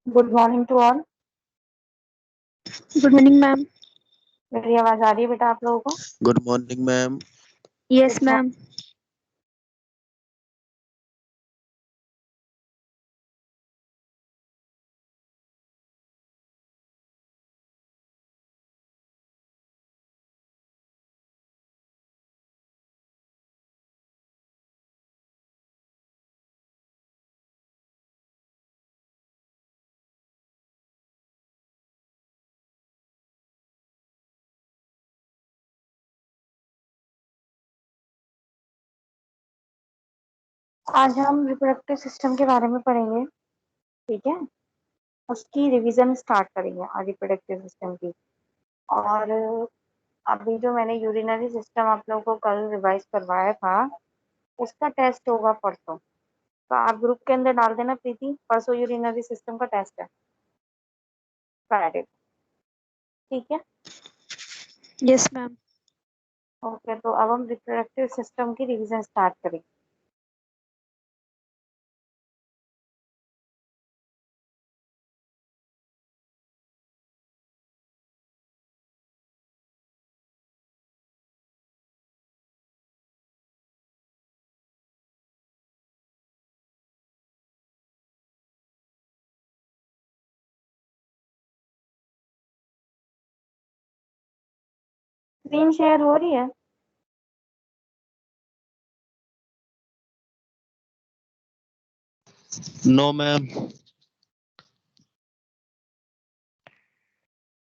Good morning to all. Good morning ma'am. मेरी आवाज आ रही है बेटा आप लोगों को? Good morning ma'am. Yes good ma'am. Morning. आज हम रिप्रोडक्टिव सिस्टम के बारे में पढ़ेंगे। ठीक है, उसकी रिवीजन स्टार्ट करेंगे आज रिप्रोडक्टिव सिस्टम की। और अभी जो मैंने यूरिनरी सिस्टम आप लोगों को कल रिवाइज करवाया था, उसका टेस्ट होगा परसों। तो आप ग्रुप के अंदर डाल देना प्रीति, परसों यूरिनरी सिस्टम का टेस्ट है, फ्राइडे। ठीक है। Yes ma'am. ओके, तो अब हम रिप्रोडक्टिव सिस्टम की रिवीजन स्टार्ट करेंगे। स्क्रीन शेयर हो रही है? No ma'am.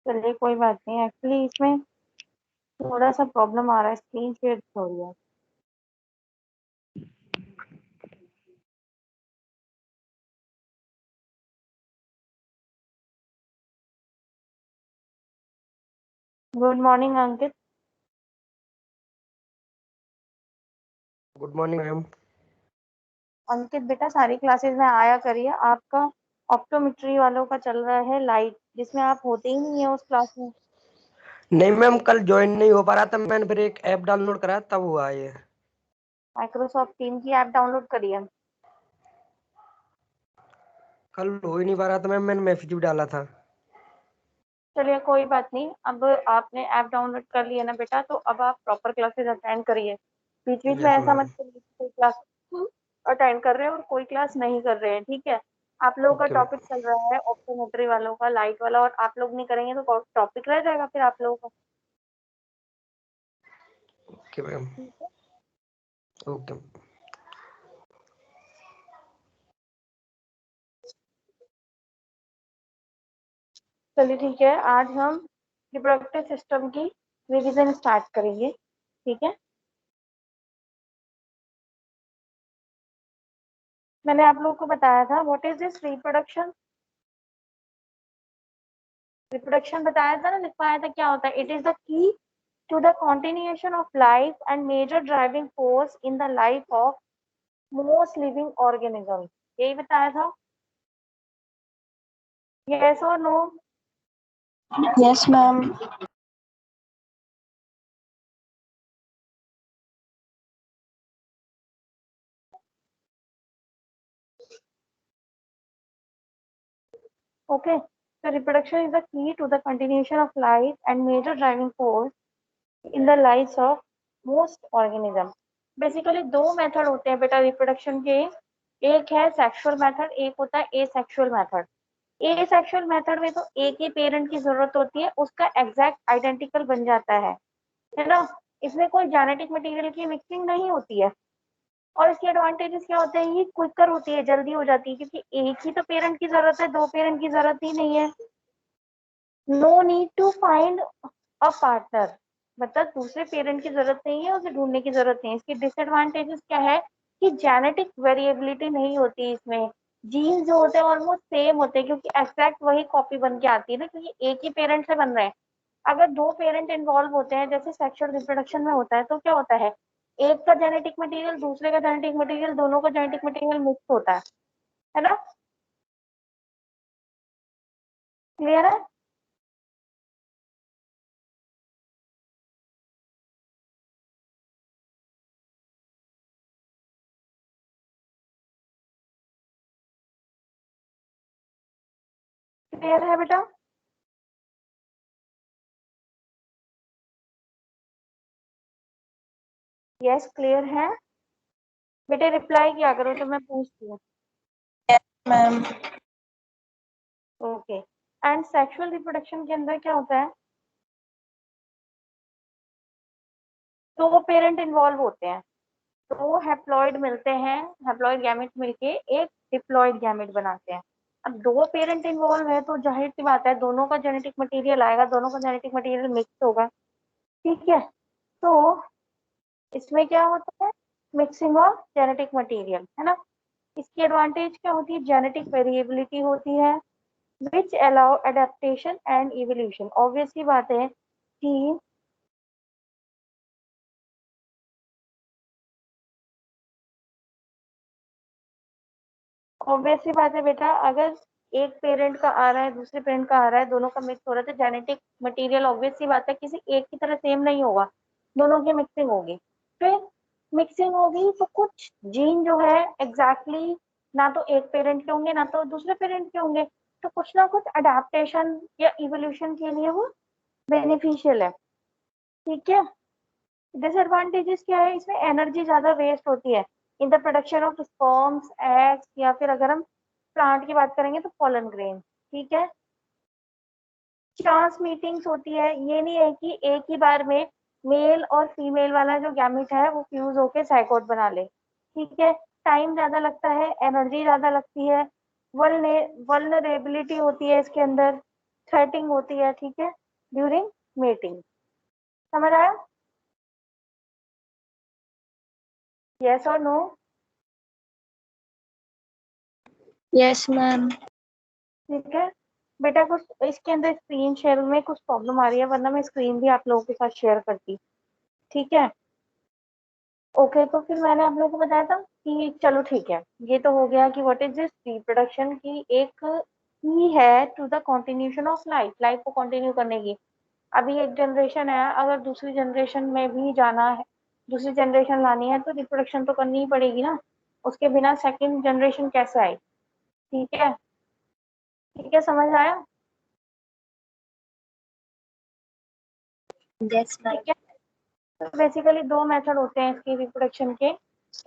चलिए कोई बात नहीं, एक्चुअली इसमें थोड़ा सा प्रॉब्लम आ रहा है, स्क्रीन शेयर हो रही है। Good morning Ankit. Good morning ma'am. Ankit बेटा सारी क्लासेस में आया करिए, आपका ऑप्टोमेट्री वालों का चल रहा है लाइट, जिसमें आप होते ही नहीं है उस क्लास में। नहीं मैम, कल ज्वाइन नहीं हो पा रहा था, मैंने फिर एक ऐप डाउनलोड करा तब हुआ ये। माइक्रोसॉफ्ट टीम की ऐप डाउनलोड करिए। कल हो ही नहीं पा रहा था मैम, मैंने मैसेज भी डाला था। चलिए कोई बात नहीं, अब आपने ऐप डाउनलोड कर लिया ना बेटा, तो अब आप प्रॉपर क्लासेस अटेंड करिए। बीच बीच में यस ऐसा मैम। मत करिए कि कोई क्लास अटेंड कर रहे हैं और कोई क्लास नहीं कर रहे हैं। ठीक है, आप लोगों का ओके मैम। टॉपिक चल रहा है ऑप्टोमेट्री वालों का लाइट वाला, और आप लोग नहीं करेंगे तो टॉपिक रह जाएगा फिर आप लोगों का। Okay ma'am. ठीक है, ओके। चलिए ठीक है, आज हम रिप्रोडक्टिव सिस्टम की रिवीजन स्टार्ट करेंगे। ठीक है, मैंने आप लोगों को बताया था what is this reproduction. Reproduction बताया था ना, लिखवाया था, क्या होता है? It is the key to the continuation of life and major driving force in the life of most living organism. यही बताया था, यस और no? Yes ma'am. Okay, so reproduction is the key to the continuation of life and major driving force in the lives of most organism. Basically दो method होते हैं बेटा reproduction के, एक है सेक्सुअल मेथड, एक होता है एसेक्सुअल मेथड। एसेक्सुअल मेथड में तो एक ही पेरेंट की जरूरत होती है, उसका एग्जैक्ट आइडेंटिकल बन जाता है ना। इसमें कोई जेनेटिक मटेरियल की मिक्सिंग नहीं होती है, और इसके एडवांटेजेस क्या होते हैं? ये क्विकर होती है, जल्दी हो जाती है, क्योंकि एक ही तो पेरेंट की जरूरत है, दो पेरेंट की जरूरत ही नहीं है। No need to find a partner, मतलब दूसरे पेरेंट की जरूरत नहीं है, उसे ढूंढने की जरूरत नहीं है। इसके डिसएडवांटेजेस क्या है कि जेनेटिक वेरिएबिलिटी नहीं होती इसमें। जीन जो होते हैं ऑलमोस्ट सेम होते हैं, क्योंकि एक्जैक्ट वही कॉपी बन के आती है ना, क्योंकि एक ही पेरेंट से बन रहे हैं। अगर दो पेरेंट इन्वॉल्व होते हैं, जैसे सेक्सुअल रिप्रोडक्शन में होता है, तो क्या होता है? एक का जेनेटिक मटेरियल, दूसरे का जेनेटिक मटेरियल, दोनों का जेनेटिक मटेरियल मिक्स होता है ना। क्लियर है? क्लियर है बेटा? यस क्लियर है बेटे, रिप्लाई किया करो तो मैं पूछती हूँ। Ma'am. Okay. And sexual reproduction के अंदर क्या होता है, दो पेरेंट इन्वॉल्व होते हैं, दो हैप्लॉइड मिलते हैं, हैप्लॉइड गैमेट मिलके एक डिप्लॉइड गैमेट बनाते हैं। अब दो पेरेंट इन्वॉल्व है तो जाहिर सी बात है दोनों का जेनेटिक मटेरियल आएगा, दोनों का जेनेटिक मटेरियल मिक्स होगा, ठीक है। तो इसमें क्या होता है, मिक्सिंग ऑफ जेनेटिक मटेरियल, है ना। इसकी एडवांटेज क्या होती है, जेनेटिक वेरिएबिलिटी होती है which allow adaptation and evolution. Obvious सी बात है कि ऑब्वियस सी बात है बेटा, अगर एक पेरेंट का आ रहा है दूसरे पेरेंट का आ रहा है, दोनों का मिक्स हो रहा है तो जेनेटिक मटेरियल ऑब्वियस सी बात है किसी एक की तरह सेम नहीं होगा, दोनों की मिक्सिंग होगी। फिर मिक्सिंग होगी तो कुछ जीन जो है एग्जैक्टली ना तो एक पेरेंट के होंगे ना तो दूसरे पेरेंट के होंगे, तो कुछ ना कुछ अडेप्टेशन या इवोल्यूशन के लिए वो बेनिफिशियल है, ठीक है। डिसएडवांटेजेस क्या है, इसमें एनर्जी ज्यादा वेस्ट होती है in the production of sperms eggs, या फिर अगर हम प्लांट की बात करेंगे तो पॉलन ग्रेन, ठीक है। चांस मीटिंग्स होती है, ये नहीं है कि एक ही बार में मेल और फीमेल वाला जो गैमेट है वो फ्यूज होके साइकोट बना ले, ठीक है। टाइम ज्यादा लगता है, एनर्जी ज्यादा लगती है, वल्नरेबिलिटी होती है इसके अंदर, थ्रेटिंग होती है, ठीक है, ड्यूरिंग मीटिंग। समझ आया? यस और नो? Yes ma'am. ठीक है बेटा, कुछ इसके अंदर स्क्रीन शेयर में कुछ प्रॉब्लम आ रही है, वरना मैं स्क्रीन भी आप लोगों के साथ शेयर करती, ठीक है। ओके, तो फिर मैंने आप लोगों को बताया था कि चलो ठीक है, ये तो हो गया कि व्हाट इज दिस रिप्रोडक्शन की एक की है to the continuation of life, life को कंटिन्यू करने की। अभी एक जनरेशन है, अगर दूसरी जनरेशन में भी जाना है, दूसरी जनरेशन लानी है तो रिप्रोडक्शन तो करनी ही पड़ेगी ना, उसके बिना सेकंड जनरेशन कैसे आए, ठीक है। ठीक है, समझ आया? Yes ma'am. ठीक है, तो बेसिकली दो मेथड होते हैं इसकी रिप्रोडक्शन के,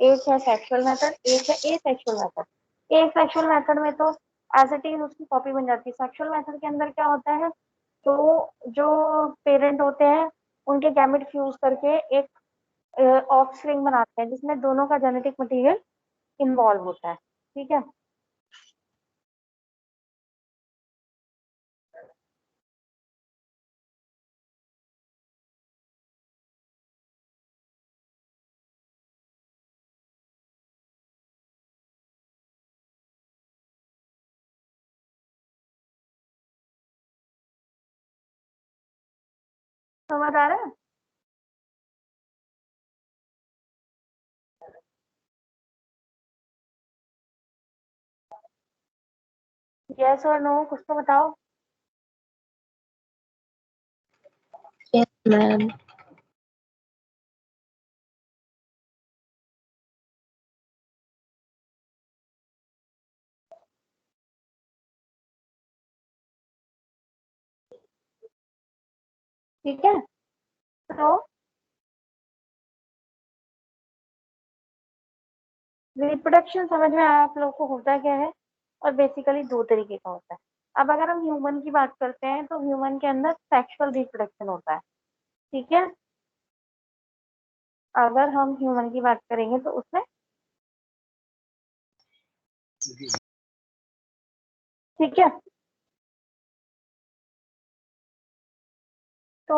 एक है सेक्सुअल मेथड, एक है एसेक्सुअल मेथड। एसेक्सुअल मेथड में तो एज इट इज उसकी कॉपी बन जाती है। सेक्सुअल मेथड के अंदर क्या होता है, तो जो पेरेंट होते हैं उनके गैमेट फ्यूज करके एक ऑफस्प्रिंग बनाते हैं जिसमें दोनों का जेनेटिक मटेरियल इन्वॉल्व होता है, ठीक है। समझ आ रहा है? यस और नो, कुछ तो बताओ। Yes ma'am. ठीक है, तो रिप्रोडक्शन समझ में आया आप लोगों को होता क्या है, और बेसिकली दो तरीके का होता है। अब अगर हम ह्यूमन की बात करते हैं तो ह्यूमन के अंदर सेक्सुअल रिप्रोडक्शन होता है, ठीक है। अगर हम ह्यूमन की बात करेंगे तो उसमें, ठीक है, तो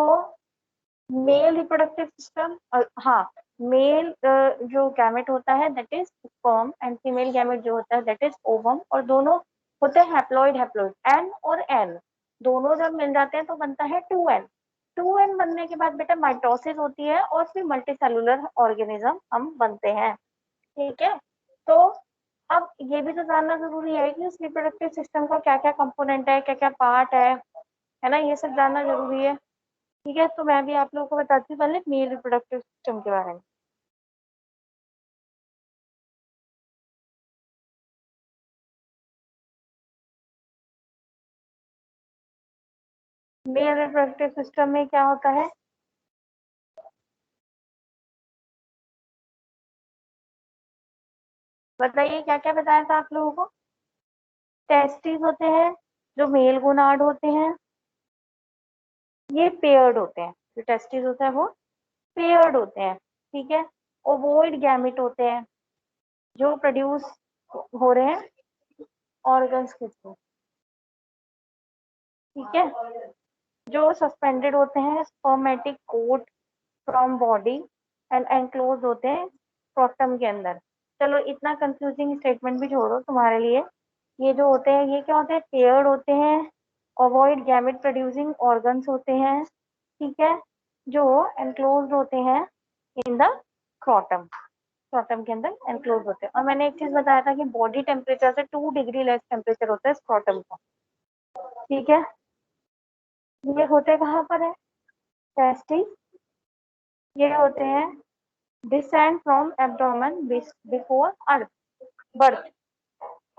मेल रिप्रोडक्टिव सिस्टम, हाँ, मेल जो गैमेट होता है that is sperm, and female gamete जो होता है दैट इज ओवम, और दोनों होते हैं हैप्लॉइड, हैप्लॉइड एन और एन, दोनों जब मिल जाते हैं तो बनता है 2n। 2n बनने के बाद बेटा माइटोसिस होती है और फिर मल्टीसेलुलर ऑर्गेनिज्म हम बनते हैं, ठीक है। तो अब ये भी तो जानना जरूरी है कि उस रिप्रोडक्टिव सिस्टम का क्या क्या कंपोनेंट है, क्या क्या पार्ट है ना, ये सब जानना जरूरी है, ठीक है। तो मैं भी आप लोगों को बताती हूँ पहले मेल रिप्रोडक्टिव सिस्टम के बारे में। मेल रिप्रोडक्टिव सिस्टम में क्या होता है? बताइए क्या क्या बताया था आप लोगों को? टेस्टिस होते हैं, जो मेल गोनाड होते हैं, ये पेयर्ड होते हैं। जो टेस्टिस होता है वो पेयर्ड होते हैं, ठीक है। ओवोइड गैमेट होते हैं, जो प्रोड्यूस हो रहे हैं ऑर्गन्स के थ्रू, ठीक है। जो सस्पेंडेड होते हैं spermatic quote from body and enclose होते हैं स्क्रोटम के अंदर। चलो इतना कंफ्यूजिंग स्टेटमेंट भी छोड़ो तुम्हारे लिए। ये जो होते हैं ये क्या होते हैं? पेयर्ड होते हैं, ओवॉइड गैमेट प्रोड्यूसिंग ऑर्गन्स होते हैं, ठीक है, जो एनक्लोज होते हैं इन द स्क्रोटम। स्क्रोटम के अंदर एनक्लोज होते हैं। और मैंने एक चीज बताया था कि बॉडी टेम्परेचर से 2 डिग्री लेस टेम्परेचर होता है स्क्रोटम का, ठीक है। ये होते कहाँ पर है? टेस्टिस। ये होते हैं descend from abdomen before earth birth,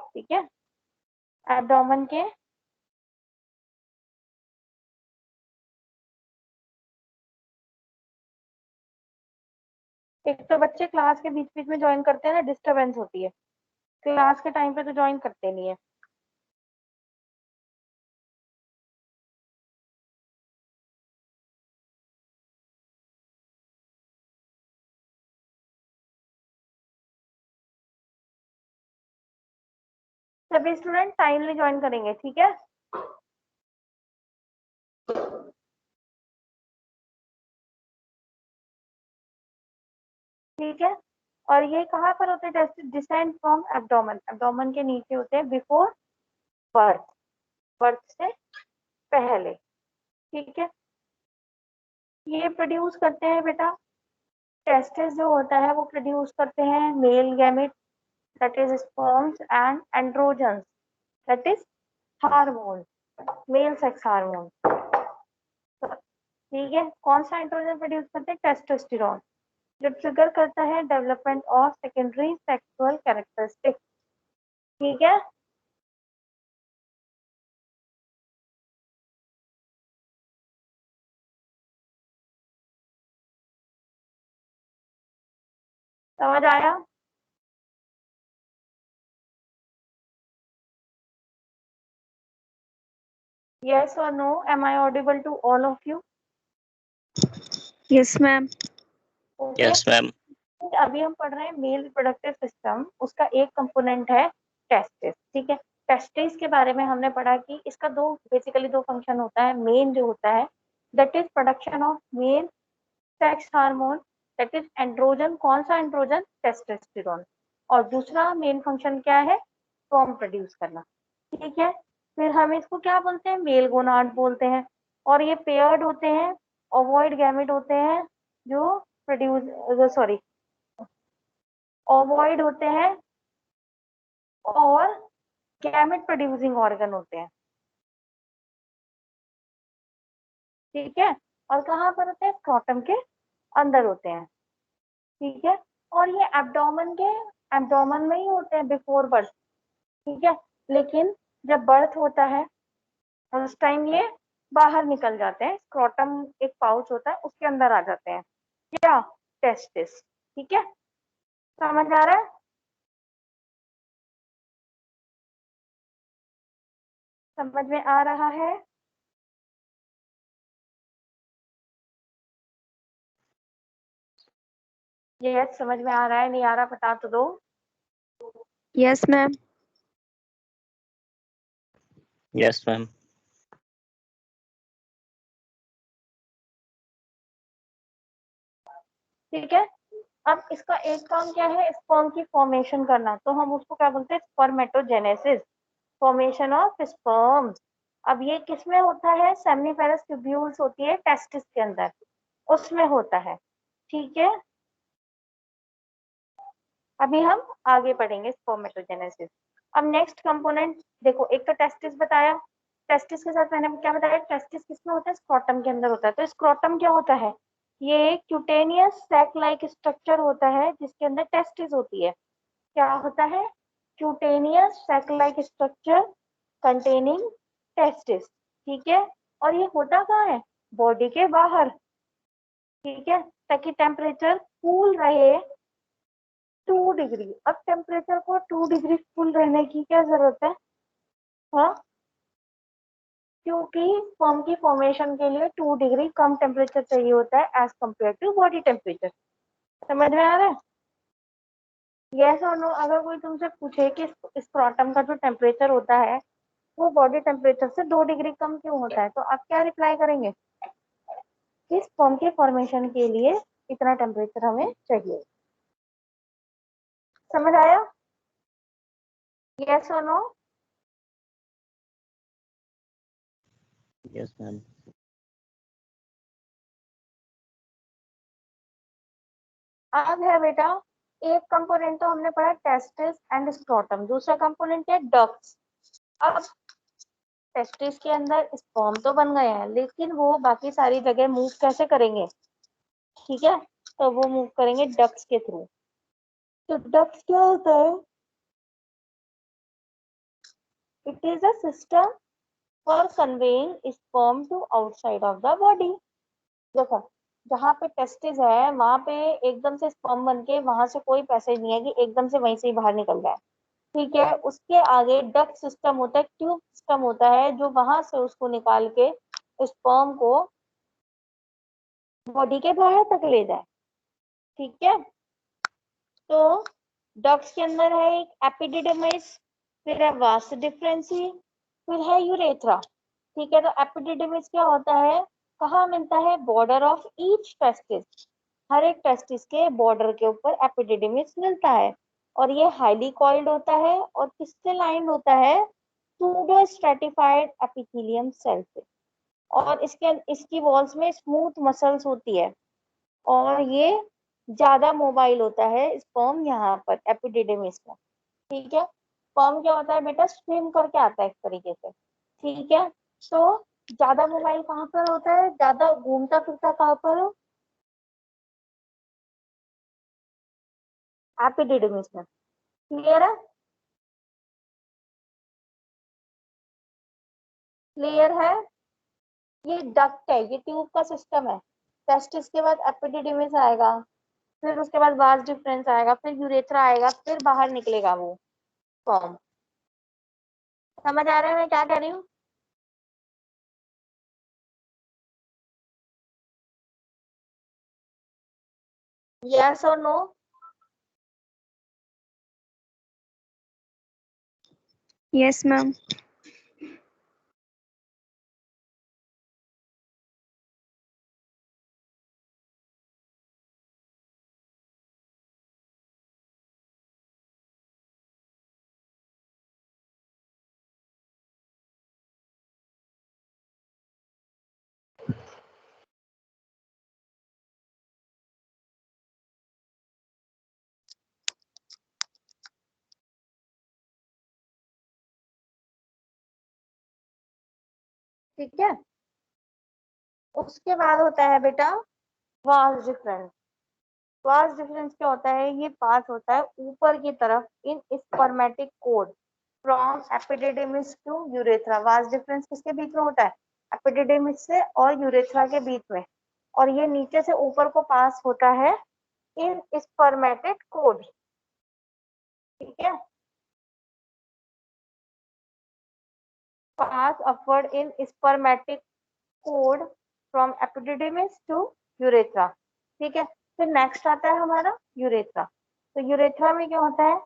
ठीक है। एब्डोमेन के एक तो बच्चे क्लास के बीच बीच में ज्वाइन करते हैं ना, डिस्टरबेंस होती है। क्लास के टाइम पे तो ज्वाइन करते नहीं है। सभी स्टूडेंट टाइमली ज्वाइन करेंगे, ठीक है। ठीक है। और ये कहाँ पर होते हैं test? Descend from abdomen, abdomen के नीचे होते हैं बिफोर बर्थ, बर्थ से पहले, ठीक है। ये प्रोड्यूस करते हैं बेटा, टेस्टिस जो होता है वो प्रोड्यूस करते हैं male gamete, that is sperms and androgens, that is hormone, male sex hormone, ठीक है। कौन सा एंड्रोजन प्रोड्यूस करते हैं? टेस्टोस्टेरोन, जो ट्रिगर करता है development of secondary sexual characteristic, ठीक है। समझ आया? Yes or no? Am I audible to all of you? Yes, ma'am. Okay. Yes, ma'am. अभी हम पढ़ रहे हैं मेल रिप्रोडक्टिव सिस्टम, उसका एक कंपोनेंट है टेस्टिस, ठीक है। टेस्टिस के बारे में हमने पढ़ा कि इसका बेसिकली दो फंक्शन होता है। मेन जो होता है that is production of male sex hormone, that is androgen. कौन सा एंड्रोजन? टेस्टोस्टेरोन। और दूसरा मेन फंक्शन क्या है? स्पर्म प्रोड्यूस करना, ठीक है। फिर हम इसको क्या बोलते हैं? मेल गोनाड बोलते हैं। और ये पेयर्ड होते हैं, ओवॉइड गैमेट होते हैं, जो प्रोड्यूस सॉरी ओवॉइड होते हैं और गैमेट प्रोड्यूसिंग ऑर्गन होते हैं, ठीक है। और कहाँ पर होते हैं? स्क्रोटम के अंदर होते हैं, ठीक है। और ये एब्डोमेन में ही होते हैं बिफोर बर्थ, ठीक है। लेकिन जब बर्थ होता है उस टाइम ये बाहर निकल जाते हैं। स्क्रोटम एक पाउच होता है, उसके अंदर आ जाते हैं, क्या? टेस्टिस, ठीक है। समझ आ रहा है? समझ में आ रहा है? ये समझ में आ रहा है? नहीं आ रहा बता तो दो। Yes, ma'am. Yes, ma'am. ठीक है। अब इसका एक काम क्या है? स्पर्म की फॉर्मेशन करना, तो हम उसको क्या बोलते हैं? Spermatogenesis, formation of sperms. अब ये किसमें होता है? सेमिनिफेरस ट्यूब्यूल्स होती है टेस्टिस के अंदर, उसमें होता है, ठीक है। अभी हम आगे पढ़ेंगे स्पर्मेटोजेनेसिस। अब नेक्स्ट कंपोनेंट देखो, एक तो टेस्टिस बताया, टेस्टिस के साथ मैंने क्या बताया? टेस्टिस किसमें होता है? स्क्रोटम के अंदर होता है। तो स्क्रोटम क्या होता है? ये क्यूटेनियस सैक लाइक स्ट्रक्चर होता है जिसके अंदर टेस्टिस होती है। क्या होता है? Cutaneous sac like structure containing testis, ठीक है। और ये होता कहाँ है? बॉडी के बाहर, ठीक है, ताकि टेम्परेचर कूल रहे 2 डिग्री। अब टेम्परेचर को 2 डिग्री कूल रहने की क्या जरूरत है? हाँ, क्योंकि स्पर्म की फॉर्मेशन के लिए 2 डिग्री कम टेम्परेचर चाहिए होता है as compare to body temperature. समझ में आ रहा है? यस और नो। अगर कोई तुमसे पूछे कि स्क्रॉटम का जो टेम्परेचर होता है वो बॉडी टेम्परेचर से 2 डिग्री कम क्यों होता है, तो आप क्या रिप्लाई करेंगे? कि स्पर्म के फॉर्मेशन के लिए इतना टेम्परेचर हमें चाहिए। समझ आया? यस और नो? Yes, ma'am. अब है बेटा, एक कंपोनेंट तो हमने पढ़ा टेस्टिस एंड स्क्रोटम, दूसरा कंपोनेंट है डक्ट्स। अब टेस्टिस के अंदर स्पर्म तो बन गए हैं, लेकिन वो बाकी सारी जगह मूव कैसे करेंगे? ठीक है, तो वो मूव करेंगे डक्ट्स के थ्रू। तो डक्ट्स क्या होता है? It is a system for conveying sperm to outside of the body. देखो, जहाँ पे टेस्टिस है वहां पे एकदम से स्पर्म बन के वहां से कोई पैसेज नहीं है कि एकदम से वहीं से ही बाहर निकल जाए। ठीक है, उसके आगे डक्ट सिस्टम होता है, ट्यूब सिस्टम होता है, जो वहां से उसको निकाल के स्पर्म को बॉडी के बाहर तक ले जाए। ठीक है, तो डक्ट्स के अंदर है एक एपिडिडमिस, फिर है वास डिफरेंसी, फिर है यूरेथ्रा। ठीक है, तो एपिडिडमिस क्या होता है? कहाँ मिलता है? Border of each testis. हर एक टेस्टिस के बॉर्डर के ऊपर एपिडिडमिस मिलता है, और ये हाईली कॉइल्ड होता है और किससे लाइंड होता है? सूडो स्ट्रेटिफाइड एपिथेलियम सेल से। और इसकी वॉल्स में स्मूथ मसल्स होती है, और ये ज्यादा मोबाइल होता है स्पर्म यहाँ पर एपिडिडमिस में। ठीक है, स्पर्म क्या होता है बेटा? स्विम करके आता है एक तरीके से। ठीक है, तो ज्यादा मोबाइल कहाँ पर होता है? ज्यादा घूमता फिरता कहाँ पर? एपिडिडमिस में। क्लियर है? क्लियर है? ये डक्ट है, ये ट्यूब का सिस्टम है। टेस्टिस के बाद एपिडिडमिस आएगा, फिर उसके बाद वास डिफरेंस आएगा, फिर यूरेथ्रा आएगा, फिर बाहर निकलेगा वो फॉर्म। समझ आ रहा है मैं क्या कह रही हूँ? यस और नो? Yes, ma'am. ठीक है, उसके बाद होता है बेटा वास डिफरेंस। वास डिफरेंस क्या होता है? ये पास होता है ऊपर की तरफ in spermatic cord from epididymis to urethra. Vas deferens किसके बीच में होता है? एपिडिडमिस से और यूरेथ्रा के बीच में। और ये नीचे से ऊपर को पास होता है इन स्पर्मेटिक कोड। ठीक है, pass upward in spermatic cord from epididymis to urethra. ठीक है, फिर नेक्स्ट आता है हमारा यूरेथ्रा। तो यूरेथ्रा में क्या होता है?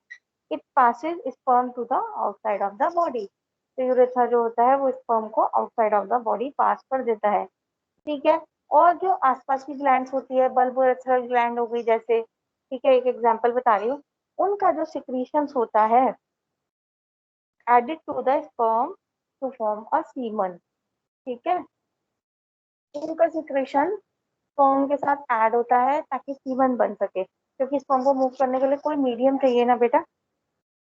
It passes sperm to the outside of the body. तो यूरेथ्रा जो होता है वो स्पर्म को outside of the body pass कर देता है। ठीक है, और जो आसपास की ग्लैंड्स होती है, बल्बोरेथ्रल ग्लैंड हो गई जैसे, ठीक है, एक एग्जांपल बता रही हूँ, उनका जो सिक्रीशंस होता है added to the sperm to form a semen. ठीक है, उनका सिक्रेशन स्पर्म के साथ ऐड होता है ताकि सीमन बन सके, क्योंकि स्पर्म को मूव करने के लिए कोई मीडियम चाहिए ना बेटा।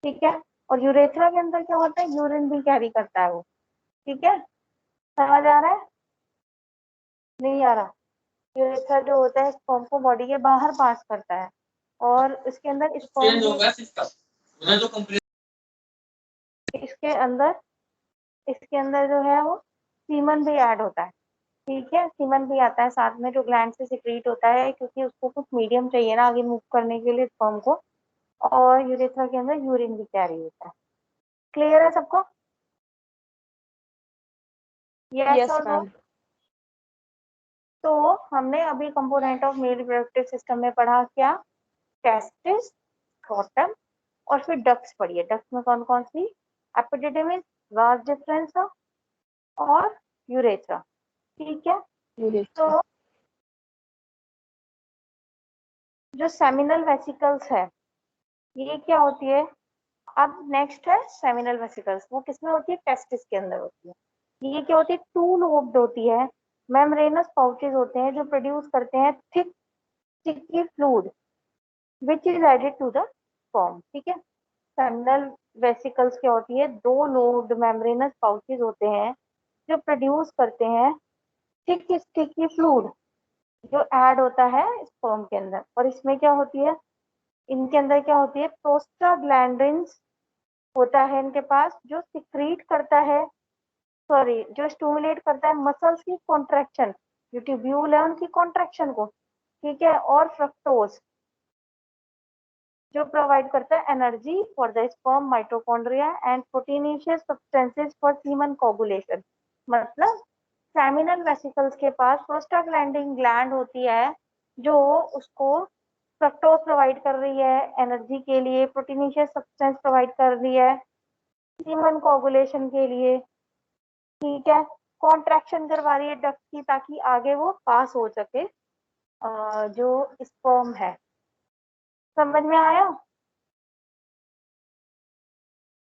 ठीक है, और यूरेथ्रा के अंदर क्या होता है? यूरिन भी कैरी करता है वो। ठीक है, समझ आ रहा है? नहीं आ रहा? यूरेथ्रा जो होता है स्पर्म को बॉडी के बाहर पास करता है, और इसके अंदर स्पर्म इसके अंदर जो है वो सीमन भी ऐड होता है, ठीक है, सीमन भी आता है साथ में जो ग्लैंड से सिक्रीट होता है, क्योंकि उसको कुछ मीडियम चाहिए ना आगे मूव करने के लिए स्पर्म को, और यूरेथ्रा के अंदर यूरिन भी कैरी होता है। क्लियर है सबको? यस यस और नो? मैम। तो हमने अभी component of male reproductive system में पढ़ा क्या? टेस्टिस, स्क्रोटम, और फिर डक्ट्स पढ़ी है। डक्ट्स में कौन कौन सी? एपिडिडिमिस, वास डिफरेंस और यूरेथ्रा, ठीक है। तो जो सेमिनल वेसिकल्स है, ये क्या होती है? अब नेक्स्ट है सेमिनल वेसिकल्स, वो किसमें होती है? टेस्टिस के अंदर होती है। ये क्या होती है? टू लोब्ड होती है, मेम्ब्रेनस पाउचेस होते हैं जो प्रोड्यूस करते हैं thick sticky fluid which is added to the sperm, ठीक है। सेमिनल वेसिकल्स क्या होती है? दो लोब्ड मेम्ब्रेनस पाउचेस होते हैं जो प्रोड्यूस करते हैं थिक स्टिकी फ्लूइड जो ऐड होता है स्पर्म के अंदर। और इसमें क्या होती है? इनके अंदर क्या होती है? प्रोस्टाग्लैंडिन्स होता है इनके पास, जो सिक्रीट करता है, सॉरी, जो स्टिमुलेट करता है मसल्स की कॉन्ट्रैक्शन, जो ट्यूब्यूल है उनकी कॉन्ट्रैक्शन को, ठीक है। और फ्रक्टोज जो प्रोवाइड करता है energy for the sperm mitochondria and proteinaceous substances for semen coagulation. मतलब सेमिनल वेसिकल्स के पास प्रोस्टाग्लैंडिन ग्लैंड होती है जो उसको फ्रक्टोज प्रोवाइड कर रही है एनर्जी के लिए, प्रोटीनेशियस सब्सटेंस प्रोवाइड कर रही है सीमन कोगुलेशन के लिए, ठीक है। कॉन्ट्रैक्शन करवा रही है डक्ट की ताकि आगे वो पास हो सके जो स्पर्म है। समझ में आया?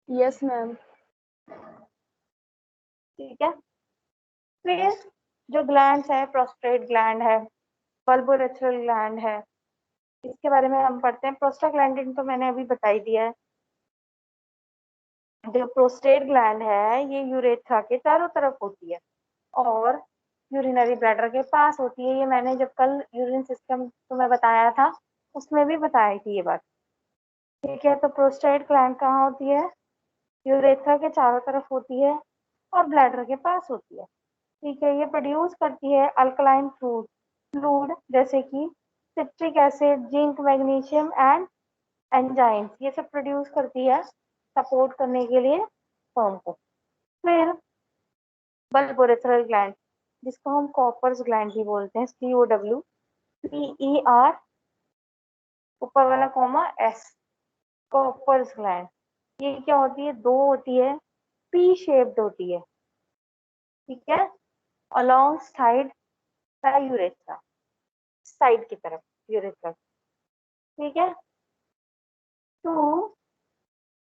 Yes ma'am. ठीक है। फिर जो ग्लैंड्स है, प्रोस्टेट ग्लैंड है, बल्बोरेथ्रल ग्लैंड है, इसके बारे में हम पढ़ते हैं। प्रोस्टाग्लैंडिन तो मैंने अभी बता ही दिया है। जो प्रोस्टेट ग्लैंड है ये यूरेथ्रा के चारों तरफ होती है और यूरिनरी ब्लैडर के पास होती है। ये मैंने जब कल यूरिन सिस्टम तुम्हें बताया था उसमें भी बताई थी ये बात, ठीक है। तो प्रोस्टेट ग्लैंड कहाँ होती है? यूरेथ्रा के चारों तरफ होती है और ब्लैडर के पास होती है, ठीक है। ये प्रोड्यूस करती है अल्कलाइन फ्लूइड जैसे कि citric acid, zinc, magnesium and enzymes, ये सब प्रोड्यूस करती है सपोर्ट करने के लिए स्पर्म को। फिर बल्बोरेथ्रल ग्लैंड जिसको हम कॉपर्स ग्लैंड भी बोलते हैं, COWPER ऊपर वाला कॉमा S, कॉपर्स ग्लैंड। ये क्या होती है? दो होती है, पी शेप्ड होती है, ठीक है, along side the urethra, side की तरफ यूरेथ्रा, ठीक है। टू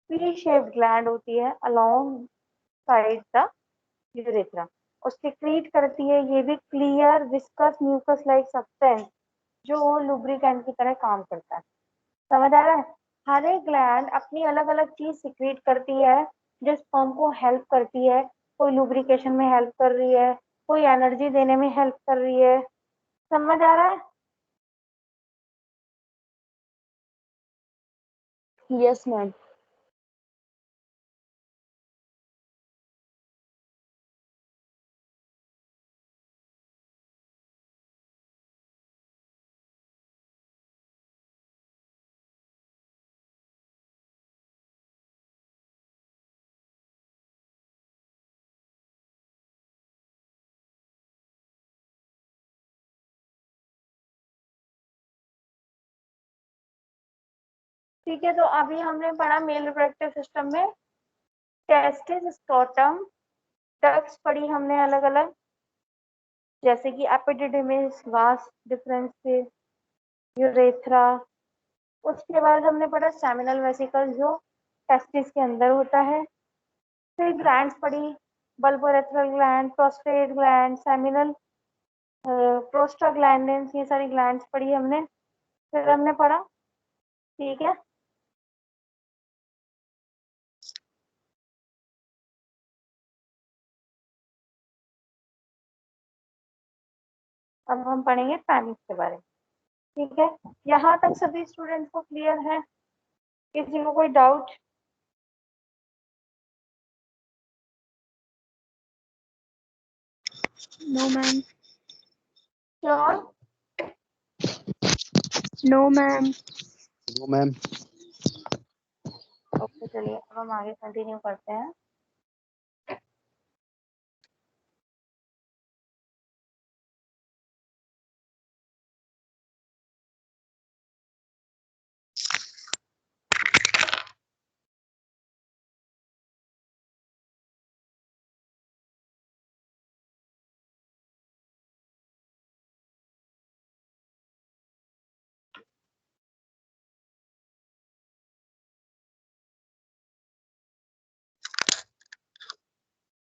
पी शेप्ड ग्लैंड होती है अलोंग साइड द यूरेथ्रा और सिक्रीट करती है ये भी clear viscous mucus like substance जो लुब्रिकेंट की तरह काम करता है। समझ आ रहा है? हर एक ग्लैंड अपनी अलग अलग चीज सिक्रीट करती है जो स्पर्म को हेल्प करती है। कोई लुब्रिकेशन में हेल्प कर रही है, कोई एनर्जी देने में हेल्प कर रही है। समझ आ रहा है? Yes ma'am. ठीक है। तो अभी हमने पढ़ा मेल रिप्रोडक्टिव सिस्टम में टेस्टिस, स्क्रोटम, डक्ट्स पढ़ी हमने अलग अलग, जैसे कि एपिडिडिमिस, वास डिफरेंस, यूरेथ्रा। उसके बाद हमने पढ़ा सेमिनल वेसिकल जो टेस्टिस के अंदर होता है। फिर ग्लैंड्स पढ़ी, bulbourethral gland, prostate gland, seminal, prostaglandins, ये सारी ग्लैंड्स पढ़ी हमने। फिर हमने पढ़ा, ठीक है। अब हम पढ़ेंगे पैनिक के बारे में, ठीक है। यहाँ तक सभी स्टूडेंट्स को क्लियर है? किसी को कोई doubt? No, ma'am. Sure? No, ma'am. No, ma'am. Okay, चलिए अब हम आगे कंटिन्यू करते हैं।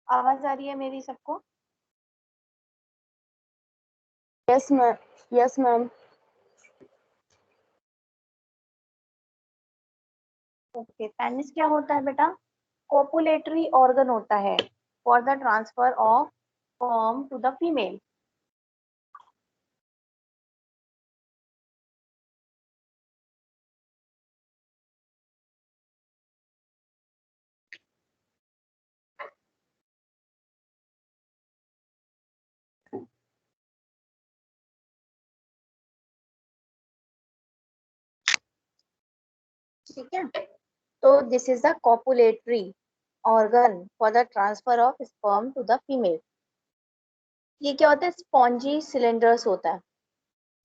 आवाज आ रही है मेरी सबको? Yes, ma'am. Yes, ma'am. Okay, penis क्या होता है बेटा? कोपुलेटरी ऑर्गन होता है for the transfer of sperm to the female. ठीक है, तो this is the copulatory organ for the transfer of sperm to the female. ये क्या होता है? स्पॉन्जी सिलेंडर्स होता है।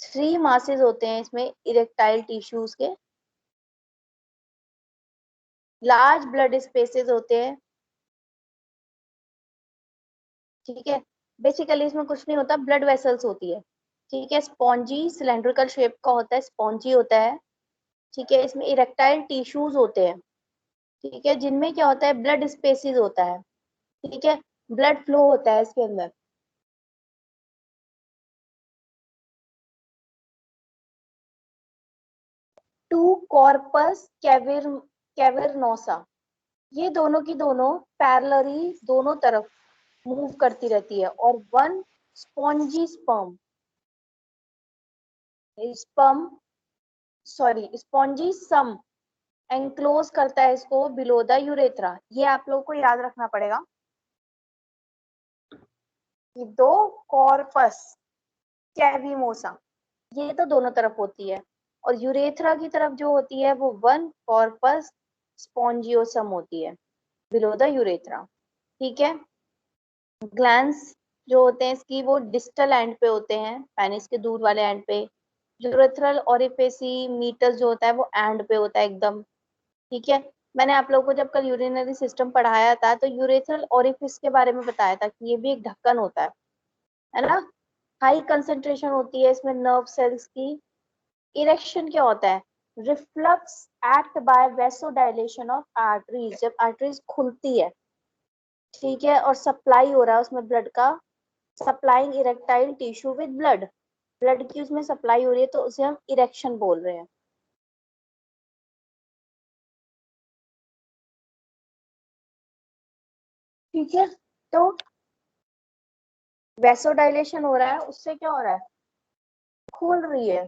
3 मासेस होते हैं इसमें इरेक्टाइल टिश्यूज के। लार्ज ब्लड स्पेसेस होते हैं। ठीक है, बेसिकली इसमें कुछ नहीं होता, ब्लड वेसल्स होती है। ठीक है, स्पॉन्जी सिलेंड्रिकल शेप का होता है, स्पॉन्जी होता है। ठीक है, इसमें इरेक्टाइल टिश्यूज होते हैं। ठीक है, जिनमें क्या होता है? ब्लड स्पेसिस होता है। ठीक है, ब्लड फ्लो होता है इसके अंदर। टू कॉर्पस कैवर्नोसा, ये दोनों की दोनों पैरेलली दोनों तरफ मूव करती रहती है। और one spongy sperm sperm sorry spongy some enclose करता है इसको बिलो द यूरेथ्रा। ये आप लोगों को याद रखना पड़ेगा कि दो कॉर्पस कैविमोसा, ये तो दोनों तरफ होती है, और यूरेथ्रा की तरफ जो होती है वो वन कॉर्पस स्पॉन्जियोसम होती है बिलो द यूरेथ्रा। ठीक है, ग्लैंड्स जो होते हैं इसकी वो डिस्टल एंड पे होते हैं, पेनिस के दूर वाले एंड पे। यूरेथ्रल ओरिफिसी मीटस जो होता है वो एंड पे होता है एकदम। ठीक है, मैंने आप लोगों को जब कल यूरिनरी सिस्टम पढ़ाया था तो यूरेथ्रल ओरिफिस के बारे में बताया था कि ये भी एक ढक्कन होता है ना। हाई कंसेंट्रेशन होती है इसमें नर्व सेल्स की। इरेक्शन क्या होता है? Reflux act by vasodilation of arteries, जब आर्टरीज खुलती है। ठीक है, और सप्लाई हो रहा है उसमें ब्लड का, supplying erectile tissue with blood, blood की उसमें सप्लाई हो रही है, तो उसे हम इरेक्शन बोल रहे हैं। ठीक है, तो वेसोडाइलेशन हो रहा है, उससे क्या हो रहा है? खुल रही है,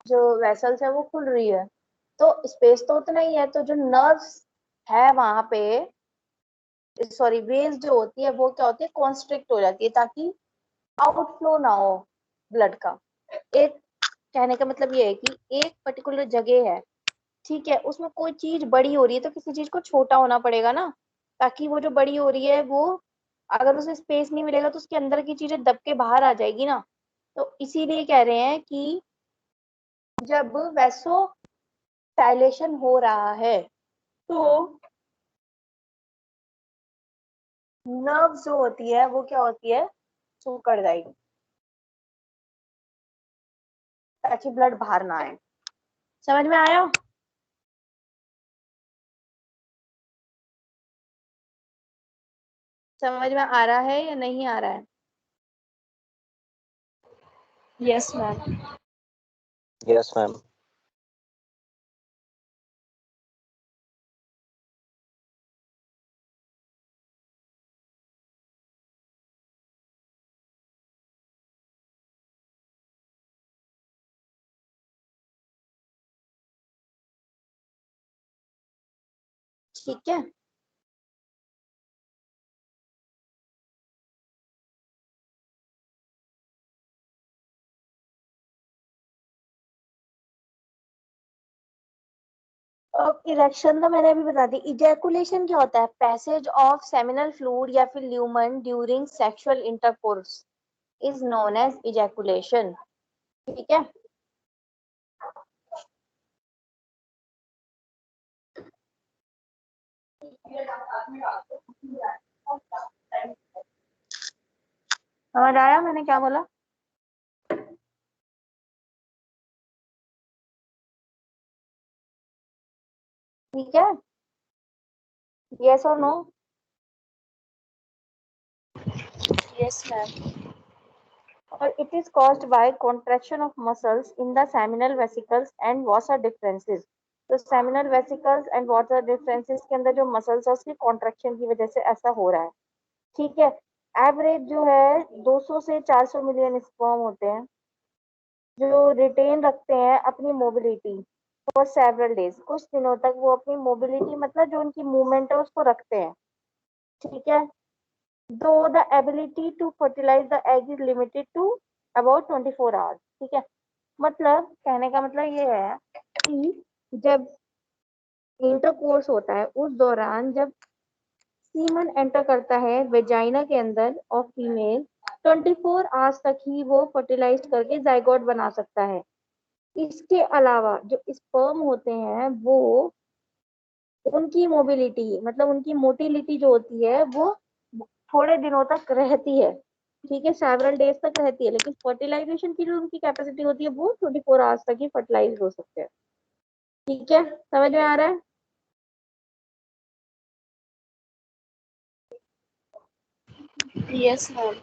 जो वेसल्स है वो खुल रही है। तो स्पेस तो उतना ही है, तो जो नर्व्स है वहां पे, सॉरी वेन्स जो होती है वो क्या होती है? कॉन्स्ट्रिक्ट हो जाती है ताकि आउटफ्लो ना हो ब्लड का। एक कहने का मतलब ये है कि एक पर्टिकुलर जगह है, ठीक है, उसमें कोई चीज बड़ी हो रही है तो किसी चीज को छोटा होना पड़ेगा ना, ताकि वो जो बड़ी हो रही है वो, अगर उसे स्पेस नहीं मिलेगा तो उसके अंदर की चीजें दब के बाहर आ जाएगी ना। तो इसीलिए कह रहे हैं कि जब वैसो डायलेशन हो रहा है तो नर्व जो होती है वो क्या होती है? सिकुड़ जाएगी ताकि ब्लड बाहर ना आए। समझ में आया? समझ में आ रहा है या नहीं आ रहा है? Yes, ma'am. Yes, ma'am. ठीक है, अब इरेक्शन तो मैंने अभी बता दी। इजैकुलेशन क्या होता है? पैसेज ऑफ सेमिनल फ्लूइड या फिर lumen during sexual intercourse is known as ejaculation. ठीक है। समझ आया मैंने क्या बोला? ठीक है। यस और नो? Yes, ma'am. और it is caused by contraction of muscles in the seminal vesicles and vasa differences। तो seminal vesicles and vasa differences के अंदर जो मसल्स है उसकी कॉन्ट्रेक्शन की वजह से ऐसा हो रहा है। ठीक है। एवरेज जो है 200 से 400 मिलियन स्पर्म होते हैं जो रिटेन रखते हैं अपनी मोबिलिटी फॉर सेवरल डेज। कुछ दिनों तक वो अपनी मोबिलिटी मतलब जो उनकी मूवमेंट है उसको रखते हैं। ठीक है। Though the ability to fertilize the egg is limited to about 24 hours. ठीक है। मतलब कहने का मतलब ये है कि जब इंटरकोर्स होता है उस दौरान जब सीमन एंटर करता है वेजाइना के अंदर और फीमेल 24 आवर्स तक ही वो फर्टिलाइज करके जाइगोट बना सकता है। इसके अलावा जो स्पर्म होते हैं वो उनकी मोबिलिटी मतलब उनकी मोटिलिटी जो होती है वो थोड़े दिनों तक रहती है। ठीक है। सेवरल डेज तक रहती है लेकिन फर्टिलाइजेशन की जो उनकी कैपेसिटी होती है वो 24 आवर्स तक ही फर्टिलाइज हो सकते हैं। ठीक है। समझ में आ रहा है? Yes, ma'am.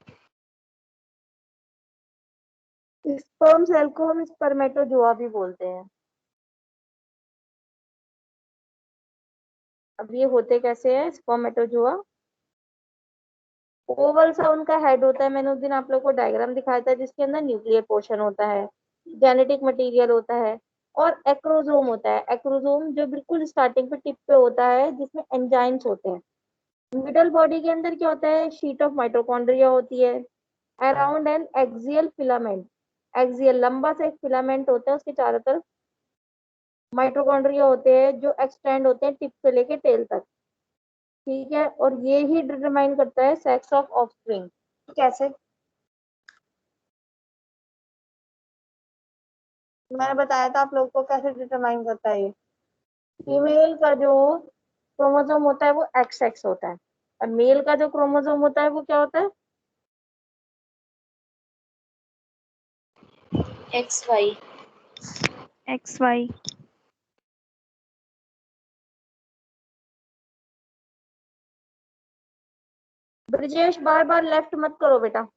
स्पर्म सेल को हम स्पर्मेटोजोआ भी बोलते हैं। अब ये होते कैसे हैं स्पर्मेटोजोआ? ओवल सा उनका हेड होता है। मैंने उस दिन आप लोग को डायग्राम दिखाया था जिसके अंदर न्यूक्लियर पोर्शन होता है, जेनेटिक मटेरियल होता है और एक्रोजोम होता है। एक्रोजोम जो बिल्कुल स्टार्टिंग पे टिप पे होता है जिसमें एंजाइम्स होते हैं। मिडल बॉडी के अंदर क्या होता है? शीट ऑफ माइटोकॉन्ड्रिया होती है around an axial filament. Axial लंबा सा एक फिलामेंट होता है उसके चारों तरफ माइटोकॉन्ड्रिया होते हैं जो एक्सटेंड होते हैं टिप से लेके टेल तक। ठीक है। और ये ही डिटरमाइन करता है सेक्स ऑफ ऑफस्प्रिंग। कैसे? मैंने बताया था आप लोग को कैसे डिटरमाइन करता है ये। फीमेल का जो क्रोमोसोम होता है वो एक्स एक्स होता है और मेल का जो क्रोमोसोम होता है वो क्या होता है? XY. XY। ब्रिजेश बार बार लेफ्ट मत करो बेटा।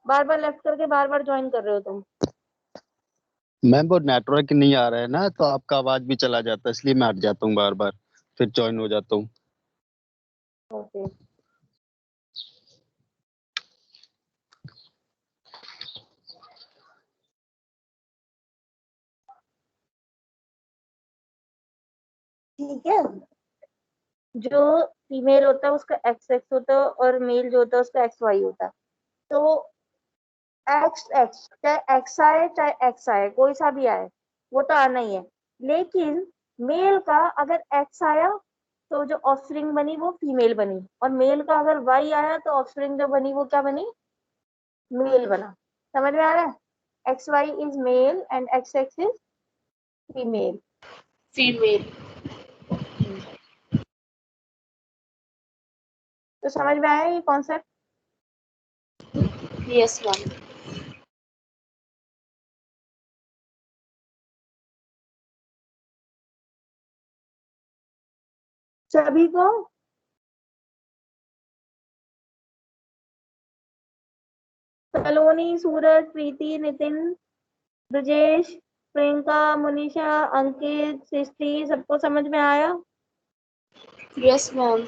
बार बार लेफ्ट करके बार बार ज्वाइन कर रहे हो तुम। मैम वो नेटवर्क नहीं आ रहा है ना, तो आपका आवाज भी चला जाता है, इसलिए मैं हट जाता हूँ बार बार, फिर ज्वाइन हो जाता हूँ। ओके। ठीक है। जो फीमेल होता है उसका एक्स एक्स होता है और मेल जो होता है उसका एक्स वाई होता है। तो एक्स एक्स चाहे एक्स आए चाहे एक्स आए कोई सा भी आए वो तो आना ही है। लेकिन मेल का अगर एक्स आया तो जो ऑफस्प्रिंग बनी वो फीमेल बनी और मेल का अगर वाई आया तो ऑफस्प्रिंग जो बनी वो क्या बनी? मेल बना। समझ में आ रहा है? X Y is male and X X is female. Female. तो समझ में आया ये कॉन्सेप्ट? Yes, ma'am. सभी को? सलोनी, सूरज, प्रीति, नितिन, ब्रजेश, प्रियंका, मुनीषा, अंकित, सृष्टि सबको समझ में आया? Yes, ma'am.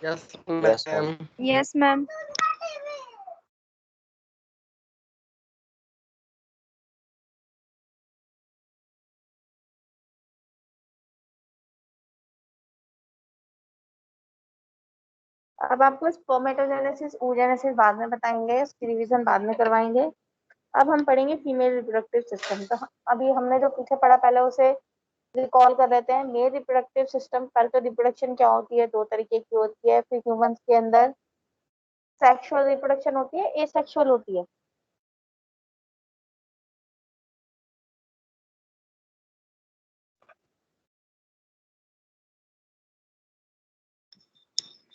Yes yes ma'am. Ma'am. Yes, ma'am. अब आपको स्पर्मेटोजेनेसिस oogenesis बाद में बताएंगे, उसकी रिवीजन बाद में करवाएंगे। अब हम पढ़ेंगे फीमेल रिप्रोडक्टिव सिस्टम। तो अभी हमने जो पीछे पढ़ा पहले उसे रिकॉल कर लेते हैं। मेल रिप्रोडक्टिव सिस्टम, पहले तो रिप्रोडक्शन क्या होती है, दो तरीके की होती है। फिर ह्यूमंस के अंदर सेक्सुअल रिप्रोडक्शन होती है, एसेक्सुअल होती है।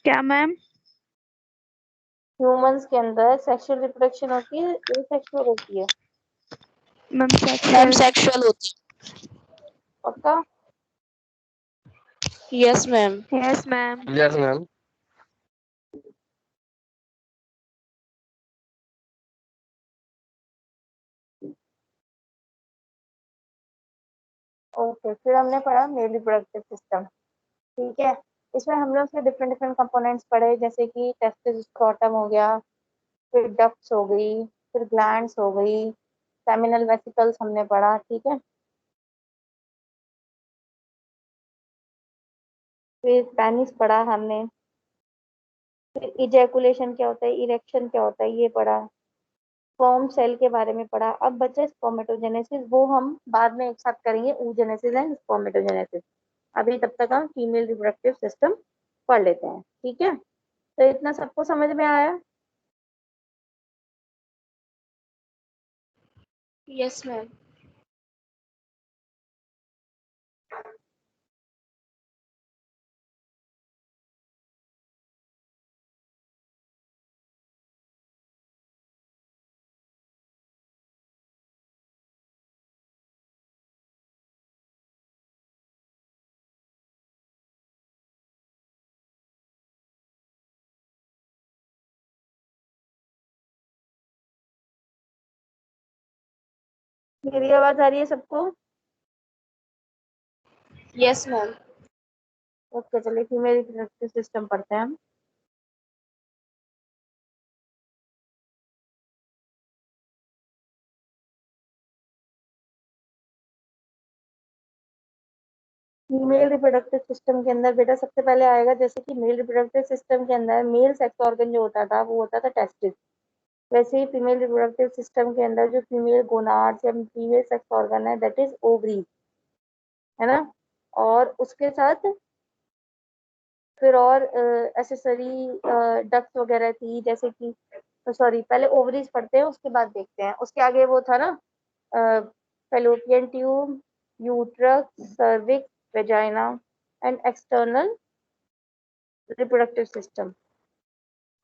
क्या मैम? ह्यूमंस के अंदर सेक्सुअल रिप्रोडक्शन होती है, एसेक्सुअल होती है। Ma'am ma'am sexual. सेक्सुअल होती पक्का? है। Yes ma'am. Yes ma'am. Yes ma'am. Okay, फिर हमने पढ़ा मेल रिप्रोडक्टिव सिस्टम। ठीक है, इसमें हम लोग से डिफरेंट डिफरेंट कंपोनेंट्स पढ़े, जैसे कि टेस्टिस स्क्रोटम हो गया, फिर डक्ट्स हो गई, फिर ग्लैंड्स हो गई, सेमिनल वेसिकल्स हमने पढ़ा। ठीक है, फिर पेनिस पढ़ा हमने, फिर इजैकुलेशन क्या होता है, इरेक्शन क्या होता है, ये पढ़ा। स्पर्म सेल के बारे में पढ़ा। अब बचे स्पर्मेटोजेनेसिस, वो हम बाद में एक साथ करेंगे, oogenesis एंड स्पर्मेटोजेनेसिस। अभी तब तक हम फीमेल रिप्रोडक्टिव सिस्टम पढ़ लेते हैं। ठीक है, तो इतना सबको समझ में आया? Yes ma'am. मेरी आवाज आ रही है सबको? Yes ma'am. ओके, चलिए फीमेल रिप्रोडक्टिव सिस्टम पढ़ते हैं हम। फीमेल रिप्रोडक्टिव सिस्टम के अंदर बेटा सबसे पहले आएगा, जैसे कि मेल रिप्रोडक्टिव सिस्टम के अंदर मेल सेक्स ऑर्गन जो होता था वो होता था टेस्टिस। वैसे ही फीमेल रिप्रोडक्टिव सिस्टम के अंदर जो फीमेल गोनाड्स या फीमेल सेक्स ऑर्गन है, दैट इज ओवरी, है ना। और उसके साथ फिर और एसेसरी डक्ट वगैरह थी, जैसे कि, सॉरी पहले ओवरीज पढ़ते हैं उसके बाद देखते हैं। उसके आगे वो था ना, fallopian tube, uterus, cervix, vagina and external reproductive system.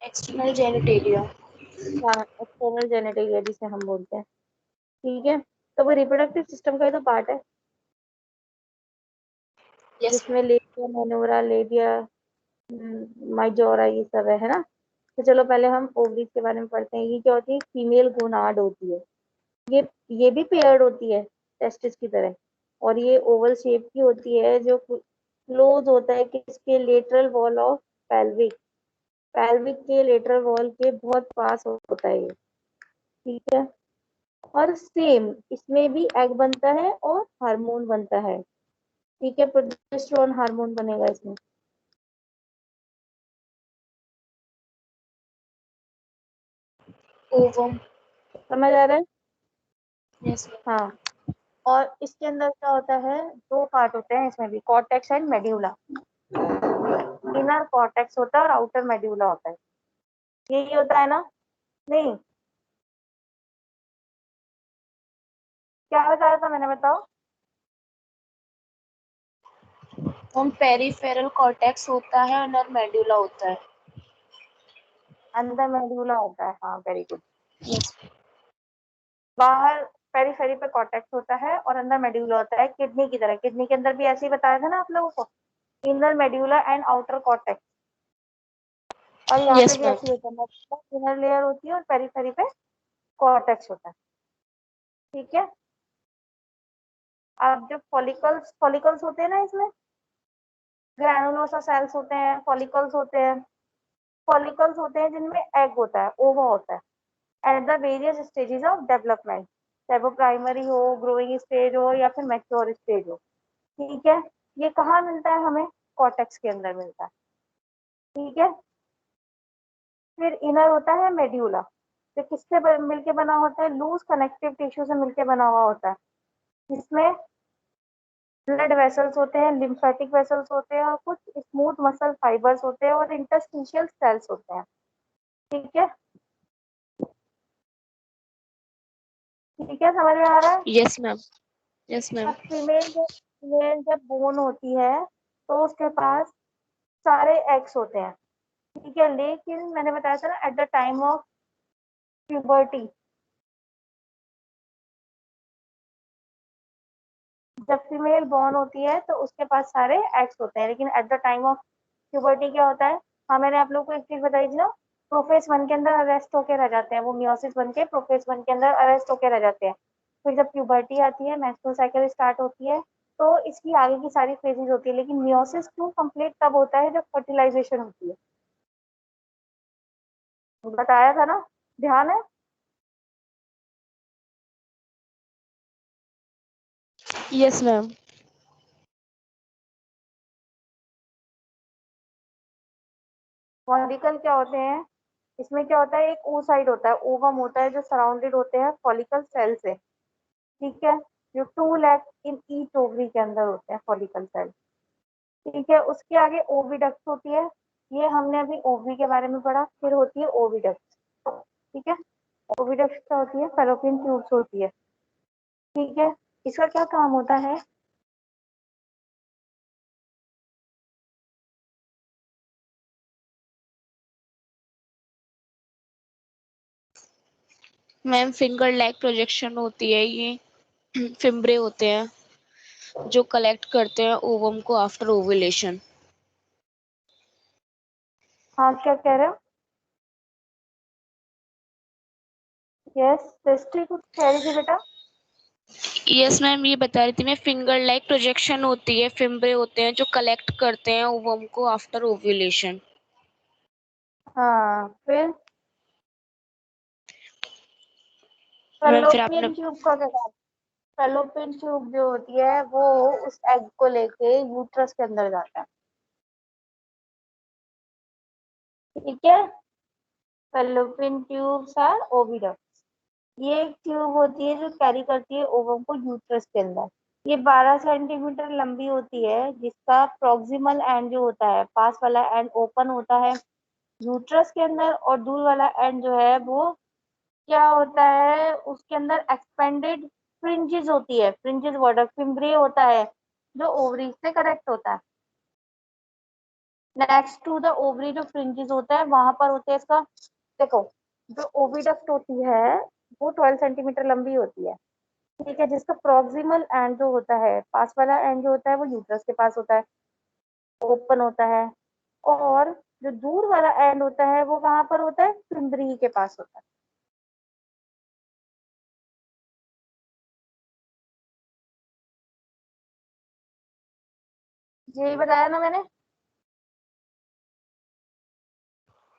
External genitalia. हाँ, एक्सटर्नल जेनेटिक जिसे हम बोलते हैं। ठीक है, तो वो रिप्रोडक्टिव सिस्टम का ही तो पार्ट है, यस जिसमें लेबिया, मेनोरा, लेबिया, माइजोरा, ये सब है ना। तो चलो पहले हम ओवरीज के बारे में पढ़ते हैं। ये क्या होती है? फीमेल गोनाड होती है। ये ये भी पेयर्ड होती है टेस्टिस की तरह, और ये ओवल शेप की होती है, जो क्लोज होता है किसके, lateral wall of pelvic. Pelvic के लेटरल वॉल के बहुत पास होता है ये। ठीक है, और सेम इसमें भी एग बनता है और हार्मोन बनता है। ठीक है, प्रोजेस्टेरोन हार्मोन बनेगा इसमें। ओवम। समझ आ रहा है? Yes ma'am. हाँ, और इसके अंदर क्या होता है, दो पार्ट होते हैं इसमें भी, cortex and medulla. Inner cortex होता है और आउटर मेड्यूला होता है। यही होता है ना? नहीं, क्या बता रहा था मैंने, बताओ। हम पेरिफेरल कॉर्टेक्स होता है और मेडुला होता है। अंदर मेड्यूला होता है, हाँ वेरी गुड। यस। बाहर पेरीफेरी पे कॉर्टेक्स होता है और अंदर मेड्यूला होता है, किडनी की तरह। किडनी के अंदर भी ऐसे ही बताया था ना आप लोगों को, inner medulla and outer cortex. और यहाँ पे यस भी मैम। ऐसे ही होता है, इनर लेयर होती है और पेरीफेरी पे कॉर्टेक्स होता है। ठीक है, अब जो फॉलिकल्स फॉलिकल्स होते हैं ना, इसमें ग्रैनुलोसा सेल्स होते हैं, फॉलिकल्स होते हैं। फॉलिकल्स होते हैं जिनमें एग होता है, ओवा होता है, at the various stages of development, चाहे वो प्राइमरी हो, ग्रोइंग स्टेज हो, या फिर मैच्योर स्टेज हो। ठीक है, ये कहाँ मिलता है हमें? कॉर्टेक्स के अंदर मिलता है। ठीक है, फिर इनर होता है मेड्यूला, जो किससे मिलके बना होता है? लूज कनेक्टिव टिश्यू से मिलके बना हुआ होता है, जिसमें ब्लड वेसल्स होते हैं, लिम्फेटिक वेसल्स होते हैं और कुछ स्मूथ मसल फाइबर्स होते हैं और इंटरस्टिशियल सेल्स होते हैं। ठीक है, ठीक है, समझ में आ रहा है। Yes ma'am. Yes ma'am. अब फीमेल जब बोन होती है तो उसके पास सारे एग्स होते हैं। ठीक है, लेकिन मैंने बताया था ना at the time of puberty, जब फीमेल बॉर्न होती है तो उसके पास सारे एग्स होते हैं, लेकिन at the time of puberty क्या होता है। हाँ, मैंने आप लोग को एक चीज बताई थी ना, प्रोफेज 1 के अंदर अरेस्ट होके रह जाते हैं, वो मियोसिस 1 के प्रोफेज 1 के अंदर अरेस्ट होके रह जाते हैं। फिर जब प्यूबर्टी आती है, मेंस्ट्रुअल साइकिल स्टार्ट होती है, तो इसकी आगे की सारी फेजेस होती है, लेकिन मियोसिस 2 कंप्लीट तब होता है जब फर्टिलाइजेशन होती है। बताया था ना, ध्यान है। Yes ma'am. फॉलिकल क्या होते हैं, इसमें क्या होता है, एक oocyte होता है, ओवम होता है जो सराउंडेड होते हैं फॉलिकल सेल से। ठीक है, जो 2 लैख इन ईच ओवरी के अंदर होते हैं फॉलिकल सेल। ठीक है, उसके आगे ओविडक्ट होती है, ये हमने अभी ओवरी के बारे में पढ़ा। फिर होती है ओविडक्ट। ठीक है, ओविडक्ट क्या होती है, फैलोपियन ट्यूब्स होती है। ठीक है, इसका क्या काम होता है। मैम फिंगर लैग प्रोजेक्शन होती है, ये फिम्ब्रे होते हैं जो कलेक्ट करते हैं ओवम को आफ्टर ओव्यूलेशन। हाँ, क्या कह रहे हो। यस, सृष्टि कुछ कह रही थी बेटा। यस मैम, ये बता रही थी मैं, फिंगर लाइक प्रोजेक्शन होती है, फिम्ब्रे होते हैं जो कलेक्ट करते हैं ओवम को आफ्टर ओव्यूलेशन। हाँ, फिर मैम फिर आपने फैलोपियन ट्यूब का क्या काम। फैलोपियन ट्यूब जो होती है वो उस एग को लेके यूट्रस के अंदर जाता है। ठीक है, फैलोपियन ट्यूब्स आर ओविडक्ट। ये एक ट्यूब होती है जो कैरी करती है ओवम को यूट्रस के अंदर। ये 12 सेंटीमीटर लंबी होती है, जिसका प्रोक्सिमल एंड जो होता है, पास वाला एंड ओपन होता है यूट्रस के अंदर, और दूर वाला एंड जो है वो क्या होता है, उसके अंदर एक्सपेंडेड फ्रिंजेस होती है। फ्रिंजेस वर्ड फिम्ब्रे होता है जो ओवरी से कनेक्ट होता है। नेक्स्ट टू द ओवरी जो फ्रिंजेस होता है वहां पर होते हैं इसका, देखो, जो ओविडक्ट होती है वो 12 सेंटीमीटर लंबी होती है। ठीक है, जिसका प्रोक्सिमल एंड जो होता है, पास वाला एंड जो होता है वो यूट्रस के पास होता है, ओपन होता है। और जो दूर वाला एंड होता है वो कहाँ पर होता है, फिम्ब्री के पास होता है। यही बताया ना मैंने।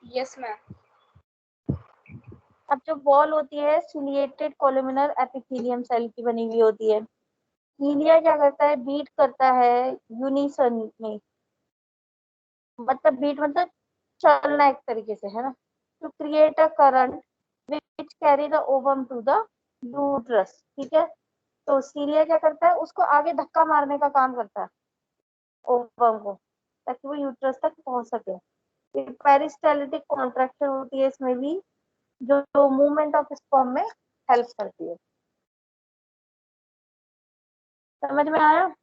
Yes ma'am. अब जो वॉल होती है सिलिएटेड कोलुमिनर एपिथेलियम सेल की बनी हुई होती है। हीलिया क्या करता है, बीट करता है यूनिसन में, मतलब बीट मतलब चलना एक तरीके से, है ना, to create a current which carry the ovum to the uterus. ठीक है, तो सीलिया क्या करता है, उसको आगे धक्का मारने का काम करता है ओवम को, ताकि वो यूट्रस तक पहुंच सके। पेरिस्टालिटिक कॉन्ट्रैक्शन होती है इसमें भी, जो मूवमेंट ऑफ स्पर्म में हेल्प करती है। समझ में आया।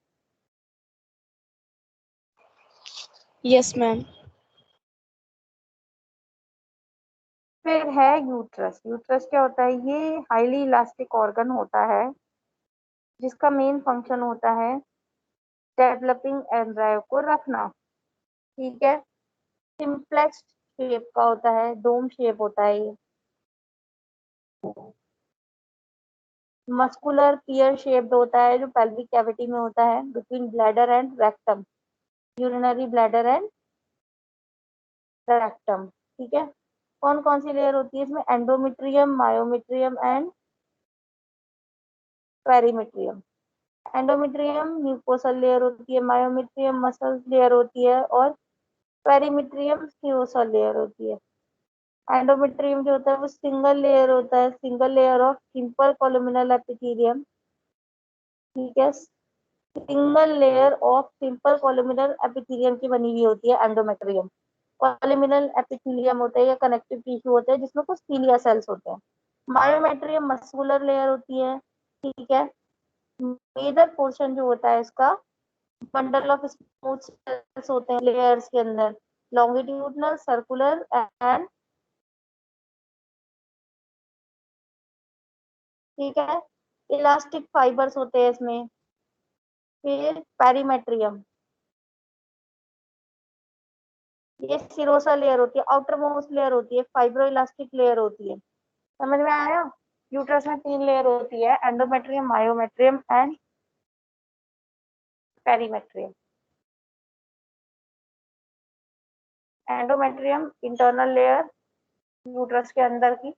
Yes ma'am. फिर है यूट्रस। यूट्रस क्या होता है, ये हाईली इलास्टिक ऑर्गन होता है जिसका मेन फंक्शन होता है डेवलपिंग एम्ब्रायो को रखना। ठीक है, सिंप्लेक्स शेप का होता है, डोम शेप होता है ये। मस्कुलर पियर शेप्ड होता है जो पेल्विक कैविटी में होता है, between bladder and rectum, urinary bladder and rectum. ठीक है, कौन कौन सी लेयर होती है इसमें, endometrium, myometrium and perimetrium. Endometrium mucosal layer होती है, मायोमेट्रियम मसल लेयर होती है, और पेरीमेट्रियम स्क्यूसल लेयर होती है। एंडोमेट्रियम जो होता है वो सिंगल लेयर होता है, single layer of simple columnar epithelium. ठीक है, single layer of simple columnar epithelium की बनी हुई होती है एंडोमेट्रियम। कोलुमिनल एपिथेलियम होता है या कनेक्टिव टिश्यू होता है जिसमें कुछ सीलिया सेल्स होते हैं। मायोमेट्रियम मस्कुलर लेयर होती है, ठीक है। मेजर पोर्शन जो होता है इसका बंडल ऑफ स्मूथ सेल्स होते हैं लेयर्स के अंदर, लॉन्गिट्यूडनल, सर्कुलर एंड, ठीक है, इलास्टिक फाइबर्स होते हैं इसमें। फिर पेरीमेट्रियम, ये सिरोसा लेयर होती है, आउटर मोस्ट लेयर होती है, फाइब्रो इलास्टिक लेयर होती है। समझ में आया? यूट्रस में 3 लेयर होती है, endometrium, myometrium and perimetrium. Endometrium internal layer uterus के अंदर की,